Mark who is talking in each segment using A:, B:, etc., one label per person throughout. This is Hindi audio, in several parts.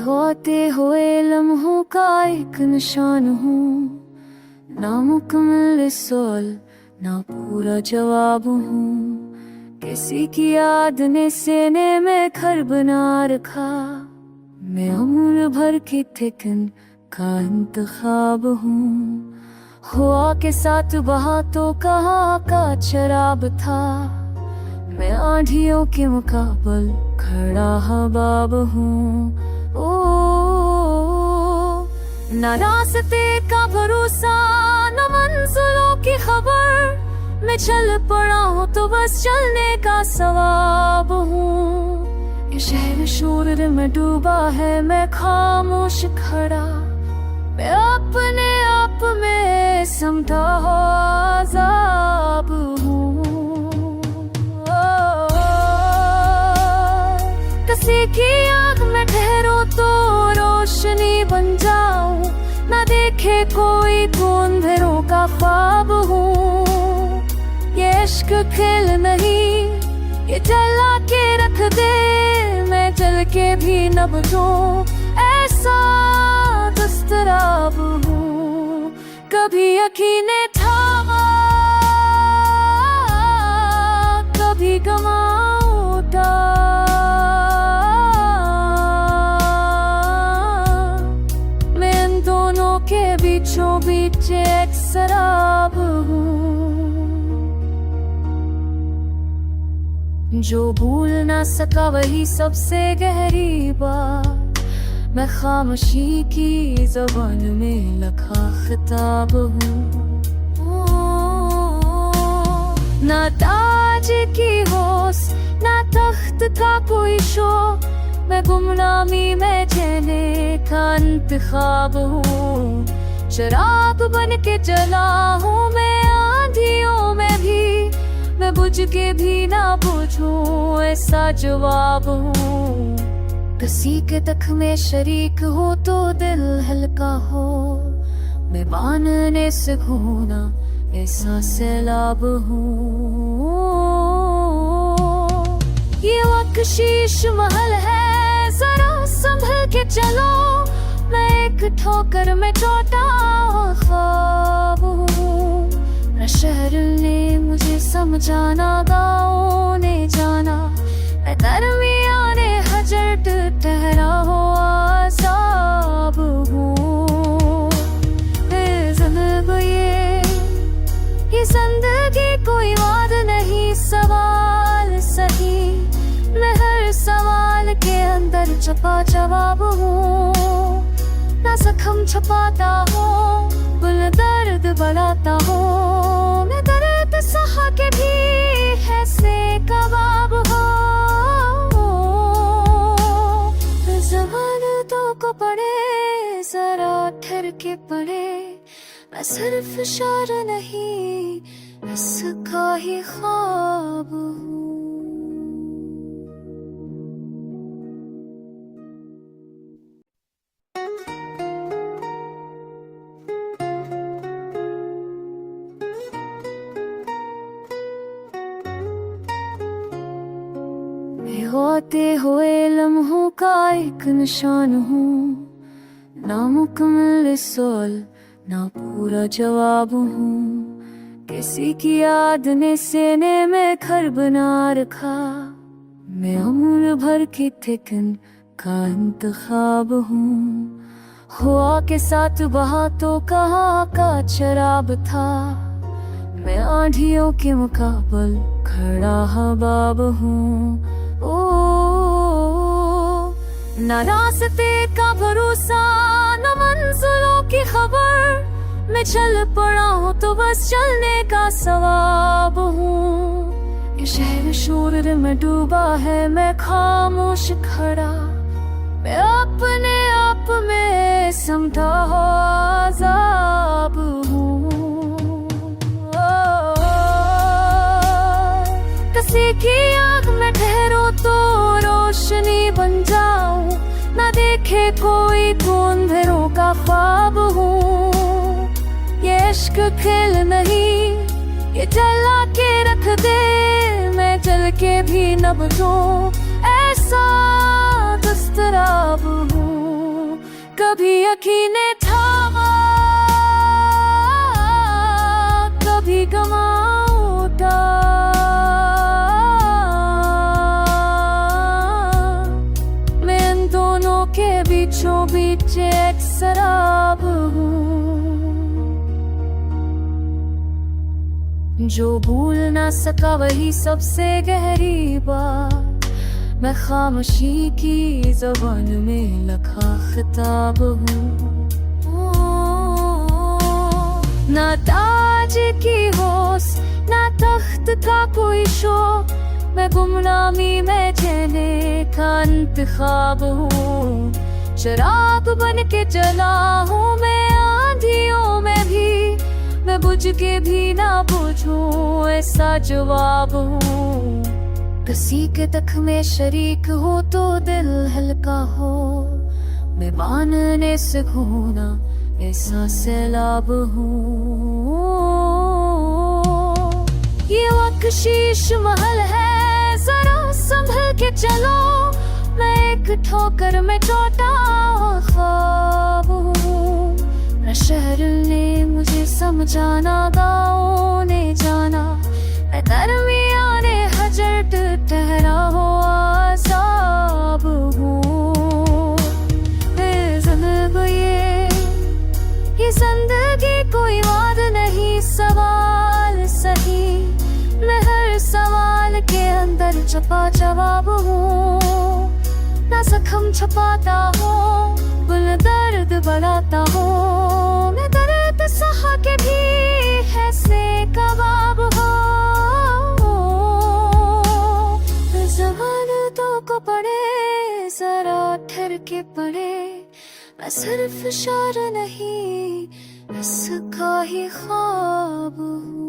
A: होते हुए लम्हों का एक निशान हूँ, ना मुकम्मल सोल ना पूरा जवाब हूँ। किसी की याद ने सीने में घर बना रखा, मैं उम्र भर की थिकन का इंतखाब हूँ। हुआ के साथ बहा तो कहाँ का शराब था, मैं आंधियों के मुकाबल खड़ा हबाब हूँ। ओ ना रास्ते का भरोसा न मंजिलों की खबर, मैं चल पड़ा हूँ तो बस चलने का सवाब हूँ। ये शहर शोर में डूबा है, मैं खामोश खड़ा, मैं अपने आप में समझा हो आज़ाब हूँ। किसी की आँख में ठहरो तो रोशनी बन जाऊं, ना देखे कोई तो अंधेरों का ख्वाब हूँ। ये इश्क खेल नहीं, ये जला के रख दे, मैं जल के भी न बुझूं, ऐसा दस्तराब हूँ। कभी यकीने थामा, कभी गमाऊंगा, के बीचों बीच एक शराब हूँ। जो भूल ना सका वही सबसे गहरी बात, मैं खामोशी की ज़बान में लिखा खिताब हूँ। ना ताज की होश ना तख्त का कोई शौक, मैं गुमनामी में जीने का इंतखाब हूँ। शराब बन के जला हूँ मैं आंधियों में भी, मैं बुझ के भी ना बुझूं, ऐसा जवाब हूँ। किसी के तक में शरीक हो तो दिल हल्का हो, मैं मानने से खोना ऐसा सैलाब हूँ। ये वक्त शीश महल है, जरा संभल के चलो, मैं एक ठोकर में टूटा ख्वाब हूँ। न शहर ने मुझे समझाना, गाँव ने जाना, मैं दरमियाने हजर ठहरा हो आज़ाब हूँ। ये जिंदगी कोई वाद नहीं, सवाल सही, मैं हर सवाल के अंदर छपा जवाब हूँ। ना जख्म छुपाता हूँ, गुल दर्द बढ़ाता हूँ, मैं दर्द सहा के भी है से कबाब हूँ। ज़मानतों को पढ़े जरा ठहर के पढ़े, मैं सिर्फ शायर नहीं इसका ही ख्वाब हूँ। होते हुए लम्हों का एक निशान हूँ, ना मुकम्मल सोल ना पूरा जवाब हूँ। किसी की याद ने सीने में घर बना रखा, मैं उम्र भर की थिकन का इंतखाब हूँ। हुआ के साथ बहा तो कहाँ का शराब था, मैं आंधियों के मुकाबल खड़ा हबाब हूँ। ओ ना रास्ते का भरोसा न मंजिलों की खबर, मैं चल पड़ा हूँ तो बस चलने का सवाब हूँ। ये शहर शोर में डूबा है, मैं खामोश खड़ा, मैं अपने आप में समझा हो आज़ाब हूँ। किसी की आँख में ठहरो तो रोशनी बन जाऊं, ना देखे कोई तो अंधेरों का ख्वाब हूँ। ये इश्क खेल नहीं, ये जला के रख दे, मैं जल के भी न बुझूं, ऐसा दस्तराब हूँ। कभी यकीने थामा, कभी गमा उठा। मैं इन दोनों के बीचों बीच एक शराब हूँ, जो भूल ना सका वही सबसे गहरी बात। मैं खामोशी की ज़बान में लिखा खिताब हूँ। ना ताज की होश ना तख्त का कोई शौक, मैं गुमनामी में जीने का इंतखाब हूँ। शराब बन के जला हूँ मैं आंधियों में भी, मैं बुझ के भी ना बुझूं ऐसा जवाब हूँ। किसी के तक में शरीक हो तो दिल हल्का हो, मैं मानने से खोना ऐसा सैलाब हूँ। ये वक्त शीश महल है जरा संभल के चलो, मैं एक ठोकर में टूटा ख्वाब हूँ। न शहर ने मुझे समझाना, गाँव ने जाना, मैं दरमियाँ ने हजरत ठहरा हो आज़ाब हूँ। ये जिंदगी कोई वाद नहीं, सवाल सही, मैं हर सवाल के अंदर छपा जवाब हूँ। ना जख्म छुपाता हूँ, गुल दर्द बढ़ाता हूँ, मैं दर्द सहा के भी है से कबाब हो। ज़मानतों को पढ़े जरा ठहर के पढ़े, मैं सिर्फ शार नहीं इसका ही ख्वाब हूँ।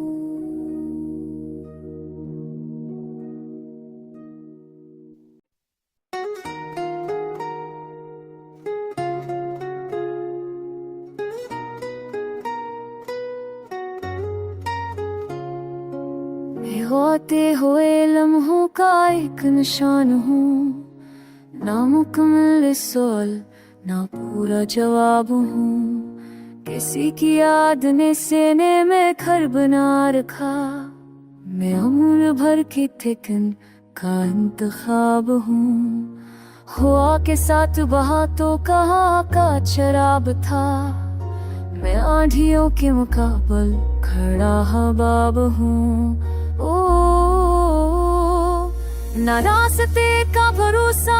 A: होते हुए लम्हों का एक निशान हूँ, ना मुकम्मल सवाल ना पूरा जवाब हूँ। किसी की याद ने सीने में घर बना रखा, मैं उम्र भर की थिकन का इंतखाब हूँ। हुआ के साथ बहा तो कहाँ का शराब था, मैं आंधियों के मुकाबल खड़ा हबाब हूँ। ओ न रास्ते का भरोसा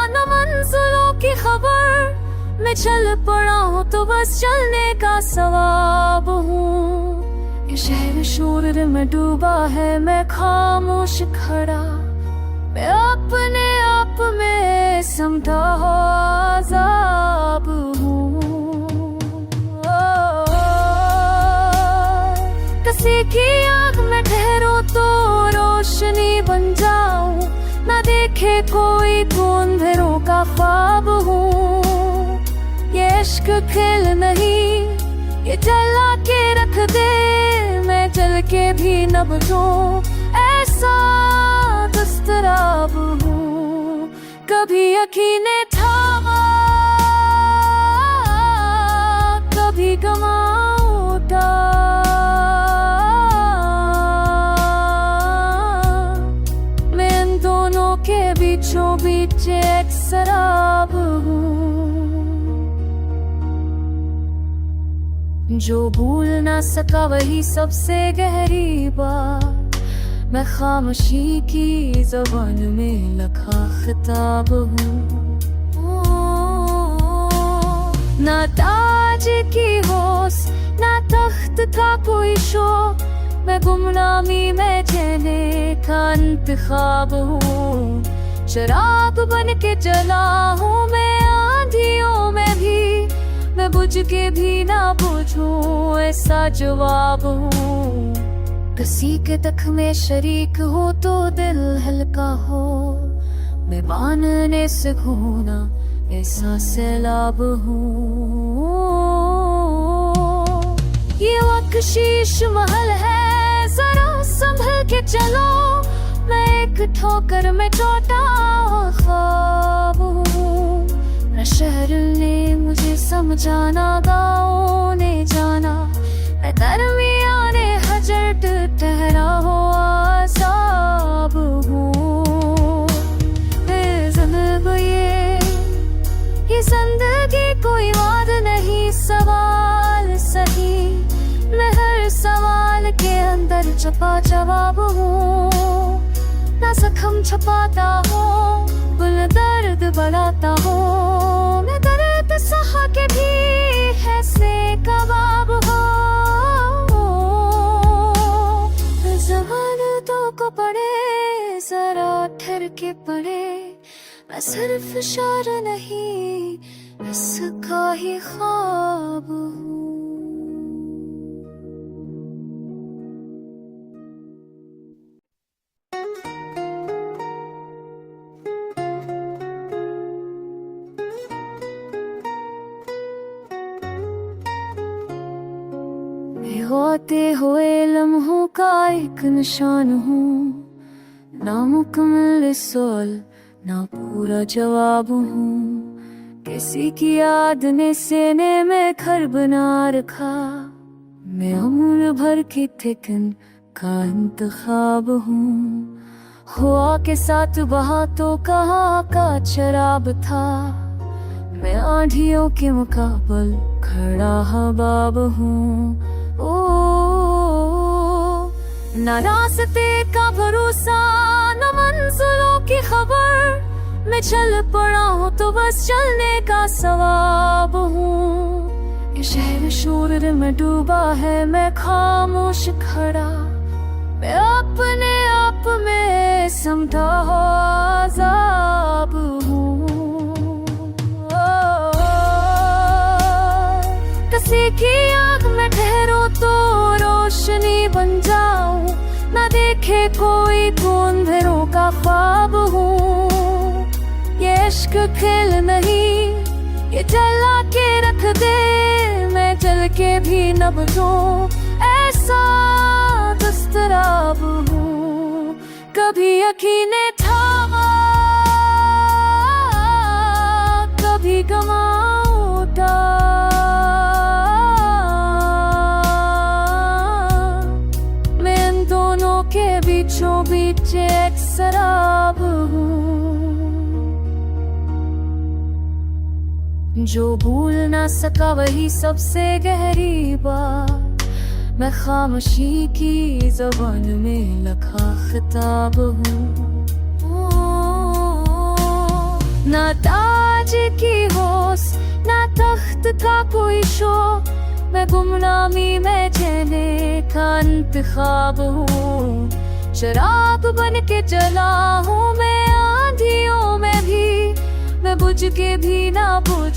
A: न मंजिलों की खबर, मैं चल पड़ा हूँ तो बस चलने का सवाब हूँ। ये शहर शोर में डूबा है, मैं खामोश खड़ा, मैं अपने आप में समझा आज़ाब हूँ। किसी की आग में ठहरो तो रोशनी बन जाऊं, ना देखे कोई तो अंधेरों का ख्वाब हूँ। ये इश्क खेल नहीं, ये जला के रख दे, मैं जल के भी न बुझूं ऐसा दस्तराब हूँ। कभी यकीने थामा, कभी गमा उठा। के बीचों बीच एक शराब हूँ, जो भूल ना सका वही सबसे गहरी बात। मैं खामोशी की ज़बान में लिखा खिताब हूँ। ना ताज की होश ना तख्त का कोई शौक, मैं गुमनामी में जीने का इंतखाब हूँ। शराब बन के जला हूँ मैं आंधियों में भी, मैं बुझ के भी ना बुझूं ऐसा जवाब हूँ। किसी के तक में शरीक हो तो दिल हल्का हो, मैं मानने से खोना ऐसा सैलाब हूँ। ये वक्त शीश महल है जरा संभल के चलो, मैं एक ठोकर में टूटा ख्वाब हूँ। न शहर ने मुझे समझाना, गाँव ने जाना। मैं दरमियाने हजरत ठहरा हो आसाब हूँ। ये जिंदगी कोई वाद नहीं, सवाल सही। मैं हर सवाल के अंदर छपा जवाब हूँ। ना जख्म छपाता हूँ, गुल दर्द बढ़ाता हूँ। मैं दर्द सहा के भी है से कबाब हो। जमानतों को पढ़े, जरा ठहर के पढ़े। मैं सिर्फ शायर नहीं, इसका ही ख्वाब हूँ। होते हुए लम्हों का एक निशान हूँ। ना मुकम्मल सवाल, ना पूरा जवाब हूँ। किसी की याद ने सीने में घर बना रखा। मैं उम्र भर की थिकन का इंतखाब हूँ। हुआ के साथ बहा तो कहाँ का शराब था। मैं आंधियों के मुकाबल खड़ा हबाब हूँ। ओ ना रास्ते का भरोसा, न मंजिलों की खबर। मैं चल पड़ा हूँ तो बस चलने का सवाब हूँ। ये शहर शोर में डूबा है, मैं खामोश खड़ा। मैं अपने आप में समझा हो आज़ाब हूँ। किसी की आग में ठहरो तो रोशनी बन जाऊं। ना देखे कोई तो अंधेरों का ख्वाब हूँ। ये इश्क खेल नहीं, ये जला के रख दे। मैं जल के भी न बचूं, ऐसा दस्तराब हूँ। कभी यकीने थामा, कभी गमाऊंगा। के बीचों बीच एक शराब हूँ। जो भूल ना सका वही सबसे गहरी बात। मैं खामोशी की ज़बान में लिखा खिताब हूँ। ना ताज की होश, ना तख्त का कोई शौक। मैं गुमनामी में जीने का इंतखाब हूँ। शराब बन के जला हूँ मैं आंधियों में भी। मैं बुझ के भी ना बुझ